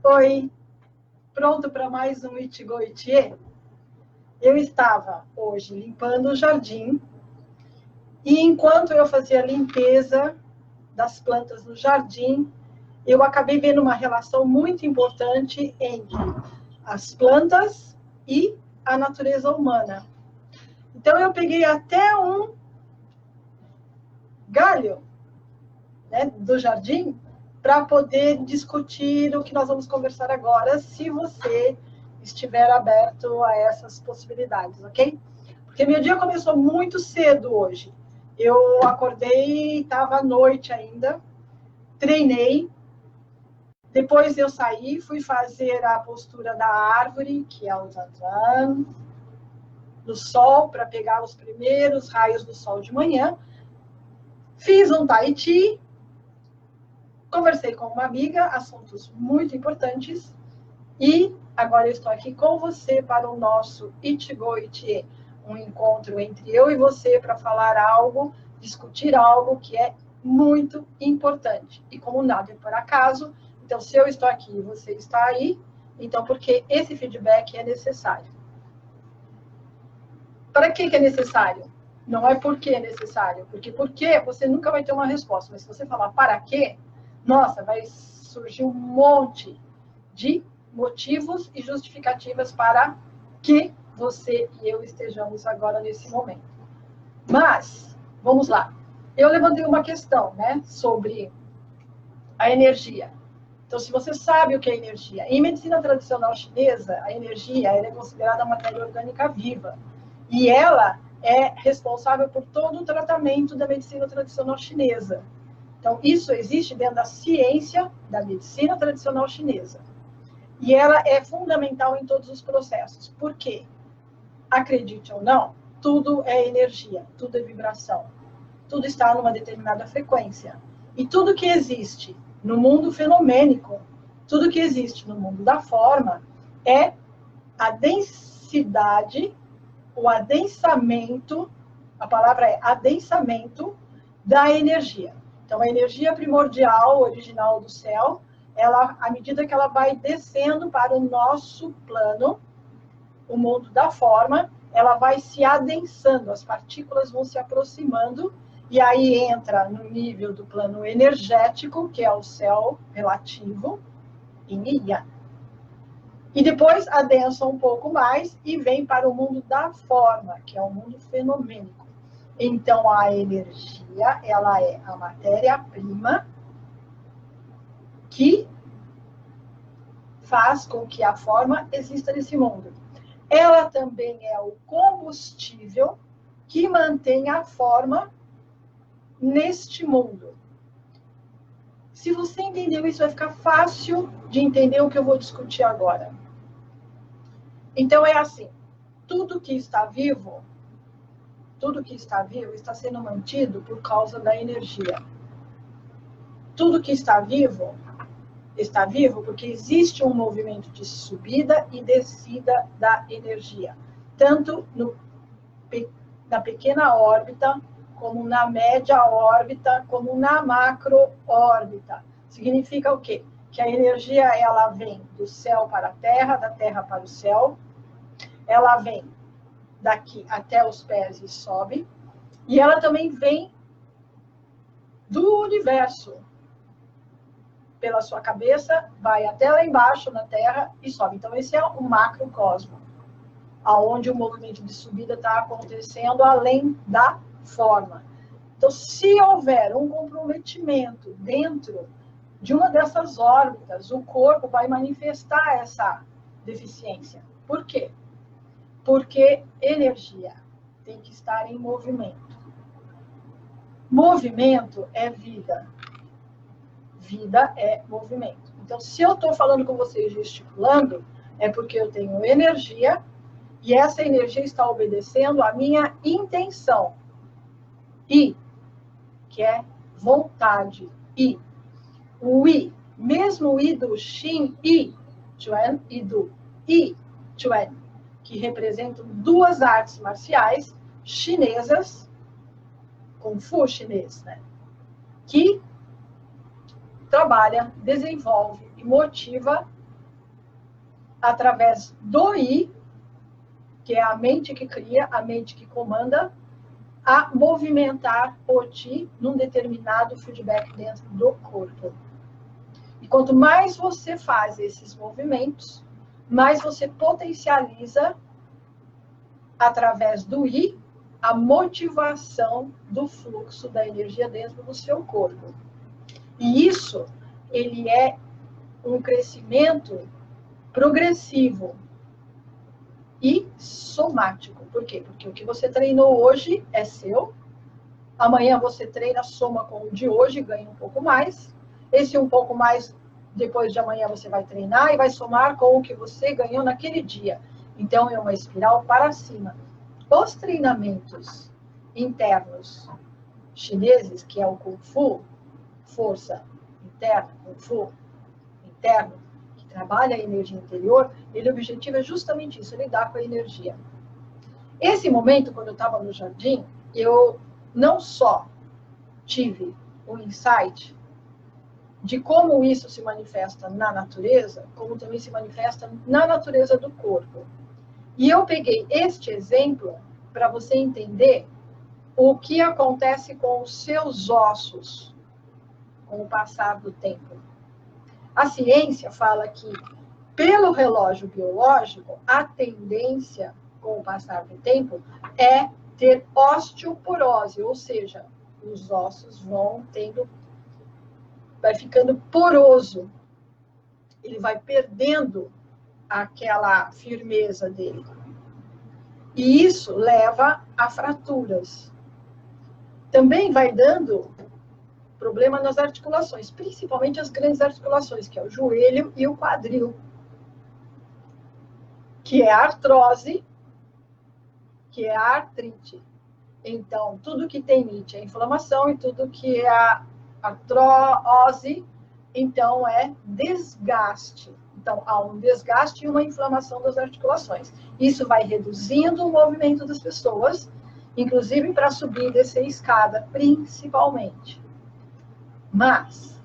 Oi, pronto para mais um Itigo Itie? Eu estava hoje limpando o jardim e enquanto eu fazia a limpeza das plantas no jardim, eu acabei vendo uma relação muito importante entre as plantas e a natureza humana. Então eu peguei até um galho, né, do jardim para poder discutir o que nós vamos conversar agora, se você estiver aberto a essas possibilidades, ok? Porque meu dia começou muito cedo hoje. Eu acordei, estava à noite ainda, treinei, depois eu saí, fui fazer a postura da árvore, que é o zazen, no sol, para pegar os primeiros raios do sol de manhã. Fiz um tai chi, conversei com uma amiga, assuntos muito importantes, e agora eu estou aqui com você para o nosso Itigo Itie, um encontro entre eu e você para falar algo, discutir algo que é muito importante. E como nada é por acaso, então se eu estou aqui e você está aí, então porque esse feedback é necessário. Para que é necessário? Não é porque é necessário, porque você nunca vai ter uma resposta, mas se você falar para quê, nossa, vai surgir um monte de motivos e justificativas para que você e eu estejamos agora nesse momento. Mas, vamos lá. Eu levantei uma questão, né, sobre a energia. Então, se você sabe o que é energia, em medicina tradicional chinesa, a energia ela é considerada matéria orgânica viva. E ela é responsável por todo o tratamento da medicina tradicional chinesa. Então, isso existe dentro da ciência da medicina tradicional chinesa. E ela é fundamental em todos os processos. Por quê? Acredite ou não, tudo é energia, tudo é vibração. Tudo está numa determinada frequência. E tudo que existe no mundo fenomênico, tudo que existe no mundo da forma, é a densidade, o adensamento, a palavra é adensamento da energia. Então, a energia primordial, original do céu, ela, à medida que ela vai descendo para o nosso plano, o mundo da forma, ela vai se adensando, as partículas vão se aproximando, e aí entra no nível do plano energético, que é o céu relativo, Yin e Yang. E depois adensa um pouco mais e vem para o mundo da forma, que é o mundo fenomênico. Então, a energia, ela é a matéria-prima que faz com que a forma exista nesse mundo. Ela também é o combustível que mantém a forma neste mundo. Se você entendeu isso, vai ficar fácil de entender o que eu vou discutir agora. Então, é assim, tudo que está vivo está sendo mantido por causa da energia. Tudo que está vivo porque existe um movimento de subida e descida da energia, tanto na pequena órbita, como na média órbita, como na macro órbita. Significa o quê? Que a energia ela vem do céu para a terra, da terra para o céu, ela vem daqui até os pés e sobe, e ela também vem do universo. Pela sua cabeça, vai até lá embaixo na Terra e sobe. Então, esse é o macrocosmo, aonde o movimento de subida está acontecendo além da forma. Então, se houver um comprometimento dentro de uma dessas órbitas, o corpo vai manifestar essa deficiência. Por quê? Porque energia tem que estar em movimento. Movimento é vida. Vida é movimento. Então, se eu estou falando com vocês gesticulando, é porque eu tenho energia e essa energia está obedecendo à minha intenção. I, que é vontade. I. O I, mesmo o I do Xin, I, Chuan, e do I, Chuan, que representam duas artes marciais chinesas, Kung Fu chinês, né? Que trabalha, desenvolve e motiva através do I, que é a mente que cria, a mente que comanda, a movimentar o Ti num determinado feedback dentro do corpo. E quanto mais você faz esses movimentos, mais você potencializa, através do I, a motivação do fluxo da energia dentro do seu corpo. E isso, ele é um crescimento progressivo e somático. Por quê? Porque o que você treinou hoje é seu. Amanhã você treina, soma com o de hoje, ganha um pouco mais. Esse um pouco mais, depois de amanhã você vai treinar e vai somar com o que você ganhou naquele dia. Então, é uma espiral para cima. Os treinamentos internos chineses, que é o Kung Fu, força interna, Kung Fu interno, que trabalha a energia interior, o objetivo é justamente isso, lidar com a energia. Esse momento, quando eu estava no jardim, eu não só tive um insight de como isso se manifesta na natureza, como também se manifesta na natureza do corpo. E eu peguei este exemplo para você entender o que acontece com os seus ossos com o passar do tempo. A ciência fala que, pelo relógio biológico, a tendência, com o passar do tempo, é ter osteoporose, ou seja, os ossos vai ficando poroso. Ele vai perdendo aquela firmeza dele. E isso leva a fraturas. Também vai dando problema nas articulações, principalmente as grandes articulações, que é o joelho e o quadril, que é a artrose, que é a artrite. Então, tudo que tem it é inflamação e tudo que é a artrose, então, é desgaste. Então, há um desgaste e uma inflamação das articulações. Isso vai reduzindo o movimento das pessoas, inclusive para subir e descer escada, principalmente. Mas,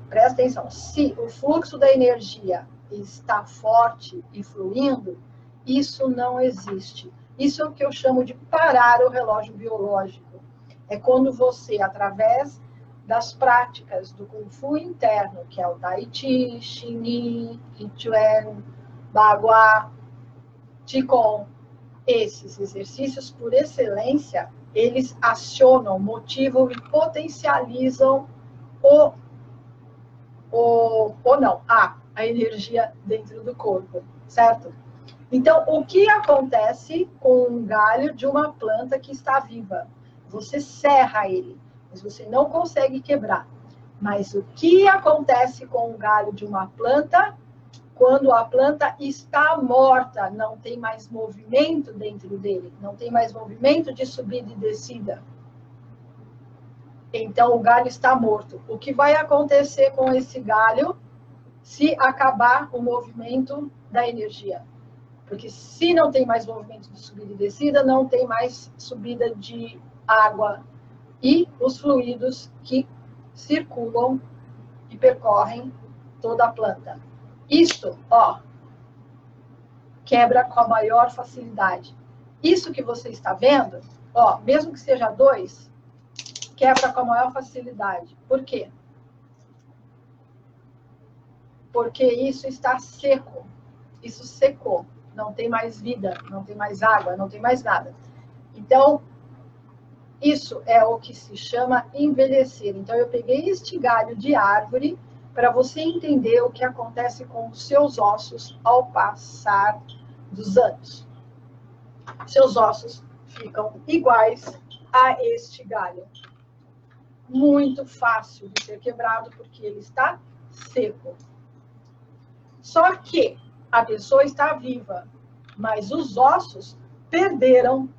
presta atenção, se o fluxo da energia está forte e fluindo, isso não existe. Isso é o que eu chamo de parar o relógio biológico. É quando você, através das práticas do Kung Fu interno, que é o Tai Chi, Xingyi, Yituan, Bagua, Qigong, esses exercícios, por excelência, eles acionam, motivam e potencializam a energia dentro do corpo, certo? Então, o que acontece com um galho de uma planta que está viva? Você serra ele, mas você não consegue quebrar. Mas o que acontece com o galho de uma planta quando a planta está morta? Não tem mais movimento dentro dele, não tem mais movimento de subida e descida. Então, o galho está morto. O que vai acontecer com esse galho se acabar o movimento da energia? Porque se não tem mais movimento de subida e descida, não tem mais subida de água e os fluidos que circulam e percorrem toda a planta. Isto, quebra com a maior facilidade. Isso que você está vendo, mesmo que seja 2, quebra com a maior facilidade. Por quê? Porque isso está seco. Isso secou. Não tem mais vida, não tem mais água, não tem mais nada. Então, isso é o que se chama envelhecer. Então, eu peguei este galho de árvore para você entender o que acontece com os seus ossos ao passar dos anos. Seus ossos ficam iguais a este galho. Muito fácil de ser quebrado, porque ele está seco. Só que a pessoa está viva, mas os ossos perderam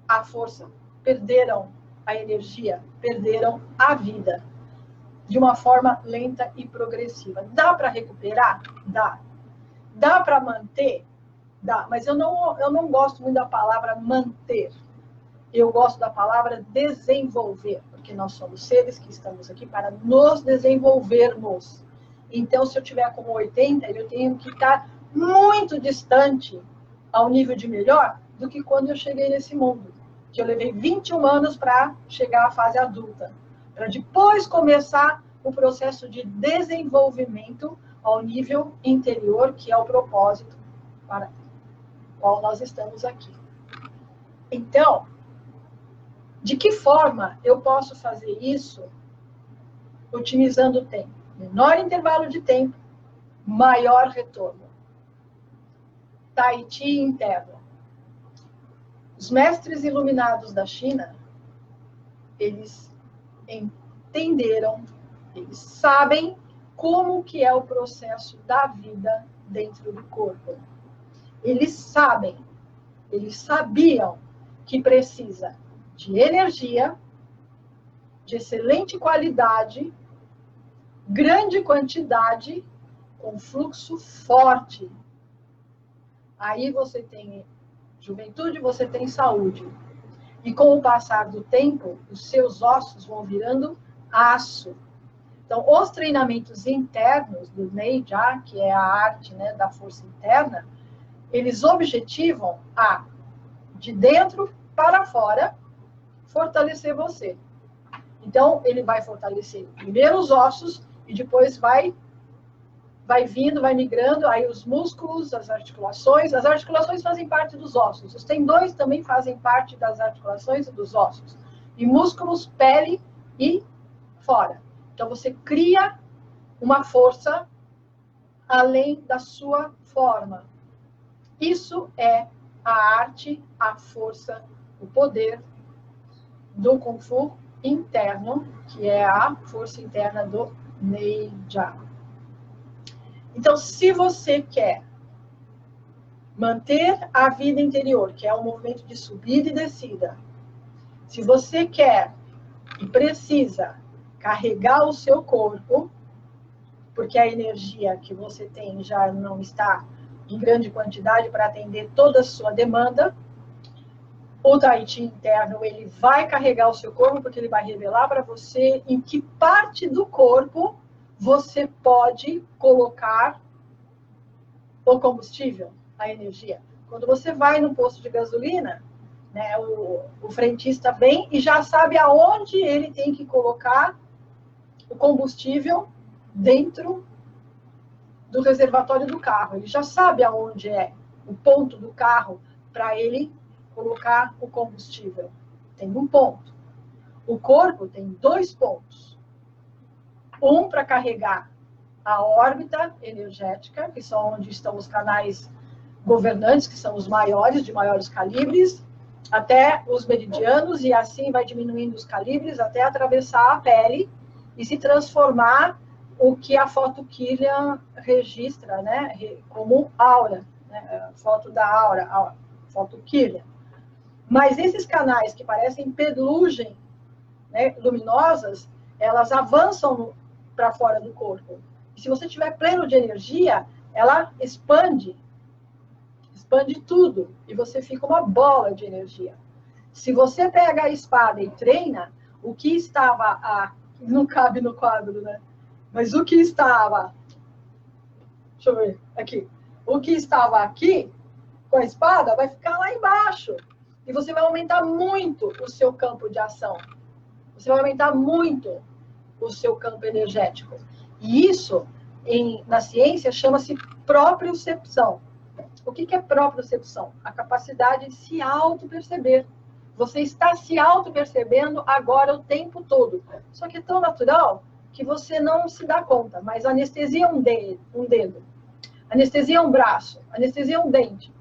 a força, perderam a energia, perderam a vida, de uma forma lenta e progressiva. Dá para recuperar? Dá. Dá para manter? Dá. Mas eu não gosto muito da palavra manter. Eu gosto da palavra desenvolver, porque nós somos seres que estamos aqui para nos desenvolvermos. Então, se eu tiver como 80, eu tenho que estar muito distante ao nível de melhor do que quando eu cheguei nesse mundo. Que eu levei 21 anos para chegar à fase adulta. Para depois começar o processo de desenvolvimento ao nível interior, que é o propósito para o qual nós estamos aqui. Então, de que forma eu posso fazer isso otimizando o tempo? Menor intervalo de tempo, maior retorno. Tai Chi interno. Os mestres iluminados da China, eles entenderam, eles sabem como que é o processo da vida dentro do corpo. Eles sabem, eles sabiam que precisa de energia, de excelente qualidade, grande quantidade, com fluxo forte. Aí você tem juventude, você tem saúde. E com o passar do tempo, os seus ossos vão virando aço. Então, os treinamentos internos do Neijia, que é a arte, né, da força interna, eles objetivam a, de dentro para fora, fortalecer você. Então, ele vai fortalecer primeiro os ossos e depois vai vindo, vai migrando, aí os músculos, as articulações fazem parte dos ossos, os tendões também fazem parte das articulações e dos ossos, e músculos, pele e fora. Então, você cria uma força além da sua forma. Isso é a arte, a força, o poder do Kung Fu interno, que é a força interna do Neijia. Então, se você quer manter a vida interior, que é um movimento de subida e descida, se você quer e precisa carregar o seu corpo, porque a energia que você tem já não está em grande quantidade para atender toda a sua demanda, o Tai Chi interno, ele vai carregar o seu corpo, porque ele vai revelar para você em que parte do corpo você pode colocar o combustível, a energia. Quando você vai no posto de gasolina, né, o frentista vem e já sabe aonde ele tem que colocar o combustível dentro do reservatório do carro. Ele já sabe aonde é o ponto do carro para ele colocar o combustível. Tem um ponto. O corpo tem 2 pontos. Um para carregar a órbita energética, que são onde estão os canais governantes, que são os maiores, de maiores calibres, até os meridianos, e assim vai diminuindo os calibres até atravessar a pele e se transformar o que a fotoquília registra, né, como aura, né, foto da aura, a fotoquília. Mas esses canais que parecem penugem, né, luminosas, elas avançam para fora do corpo. E se você estiver pleno de energia, ela expande tudo, e você fica uma bola de energia. Se você pega a espada e treina, o que estava não cabe no quadro, né? Mas o que estava, deixa eu ver, aqui, o que estava aqui, com a espada, vai ficar lá embaixo, e você vai aumentar muito o seu campo de ação. Você vai aumentar muito o seu campo energético. E isso, na ciência, chama-se propriocepção. O que é propriocepção? A capacidade de se auto-perceber. Você está se auto-percebendo agora o tempo todo. Só que é tão natural que você não se dá conta. Mas anestesia um dedo, anestesia um braço, anestesia um dente.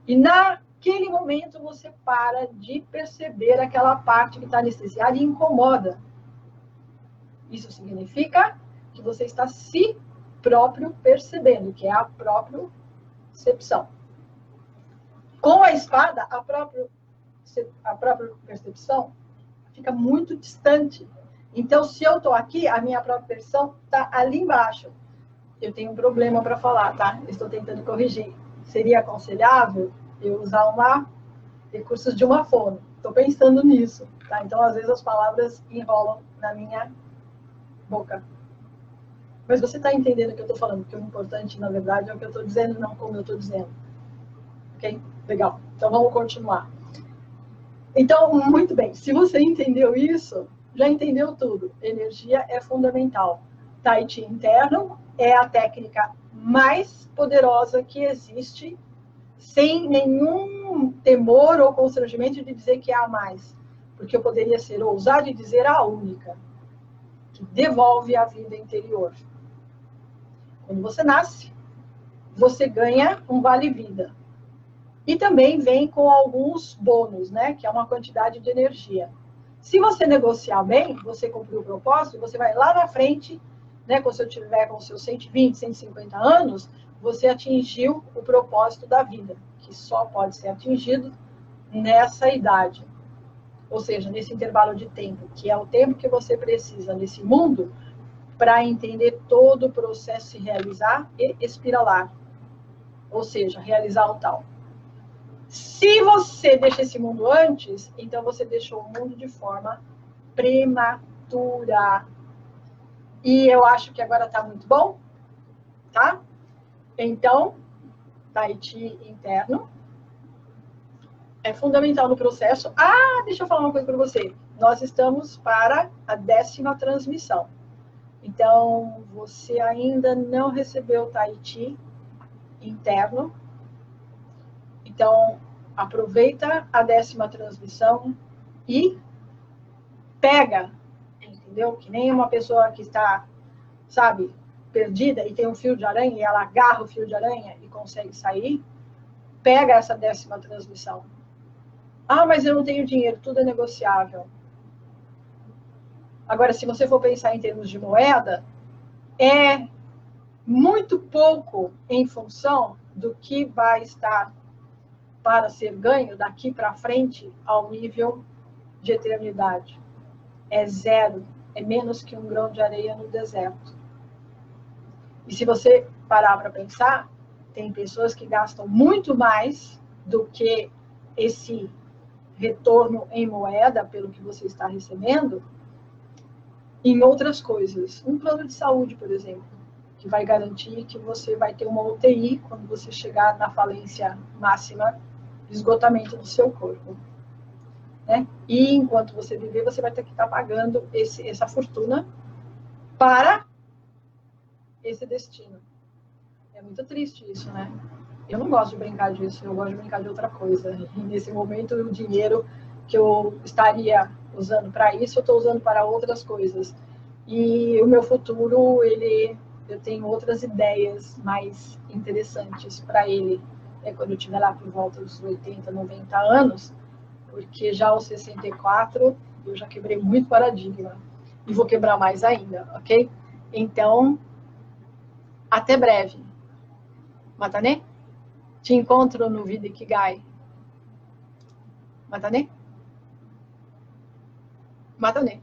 E naquele momento você para de perceber aquela parte que está anestesiada e incomoda. Isso significa que você está se próprio percebendo, que é a propriocepção. Com a espada, a própria percepção fica muito distante. Então, se eu estou aqui, a minha própria percepção está ali embaixo. Eu tenho um problema para falar, tá? Estou tentando corrigir. Seria aconselhável eu usar recursos de uma fono. Estou pensando nisso, tá? Então, às vezes, as palavras enrolam na minha boca. Mas você está entendendo o que eu estou falando, porque o importante, na verdade, é o que eu estou dizendo, não como eu estou dizendo. Ok? Legal. Então, vamos continuar. Então, muito bem. Se você entendeu isso, já entendeu tudo. Energia é fundamental. Tai Chi interno é a técnica mais poderosa que existe, sem nenhum temor ou constrangimento de dizer que é a mais. Porque eu poderia ser ousado e dizer a única, que devolve a vida interior. Quando você nasce, você ganha um vale-vida. E também vem com alguns bônus, né? Que é uma quantidade de energia. Se você negociar bem, você cumpriu o propósito, você vai lá na frente, né? Quando você tiver com seus 120, 150 anos, você atingiu o propósito da vida, que só pode ser atingido nessa idade. Ou seja, nesse intervalo de tempo, que é o tempo que você precisa nesse mundo para entender todo o processo se realizar e espiralar. Ou seja, realizar o tal. Se você deixa esse mundo antes, então você deixou o mundo de forma prematura. E eu acho que agora está muito bom, tá? Então, Tai Chi interno é fundamental no processo. Ah, deixa eu falar uma coisa para você. Nós estamos para a 10ª transmissão. Então, você ainda não recebeu o Tai Chi interno. Então, aproveita a 10ª transmissão e pega, entendeu? Que nem uma pessoa que está, sabe, perdida e tem um fio de aranha e ela agarra o fio de aranha e consegue sair. Pega essa 10ª transmissão. Ah, mas eu não tenho dinheiro, tudo é negociável. Agora, se você for pensar em termos de moeda, é muito pouco em função do que vai estar para ser ganho daqui para frente ao nível de eternidade. É zero, é menos que um grão de areia no deserto. E se você parar para pensar, tem pessoas que gastam muito mais do que esse retorno em moeda, pelo que você está recebendo, em outras coisas. Um plano de saúde, por exemplo, que vai garantir que você vai ter uma UTI quando você chegar na falência máxima de esgotamento do seu corpo. Né? E enquanto você viver, você vai ter que estar pagando essa fortuna para esse destino. É muito triste isso, né? Eu não gosto de brincar disso, eu gosto de brincar de outra coisa. E nesse momento, o dinheiro que eu estaria usando para isso, eu estou usando para outras coisas. E o meu futuro, eu tenho outras ideias mais interessantes para ele. Quando eu estiver lá por volta dos 80, 90 anos, porque já aos 64 eu já quebrei muito paradigma e vou quebrar mais ainda, ok? Então, até breve. Matanê? Te encontro no Vida Ikigai. Matanê? Matanê.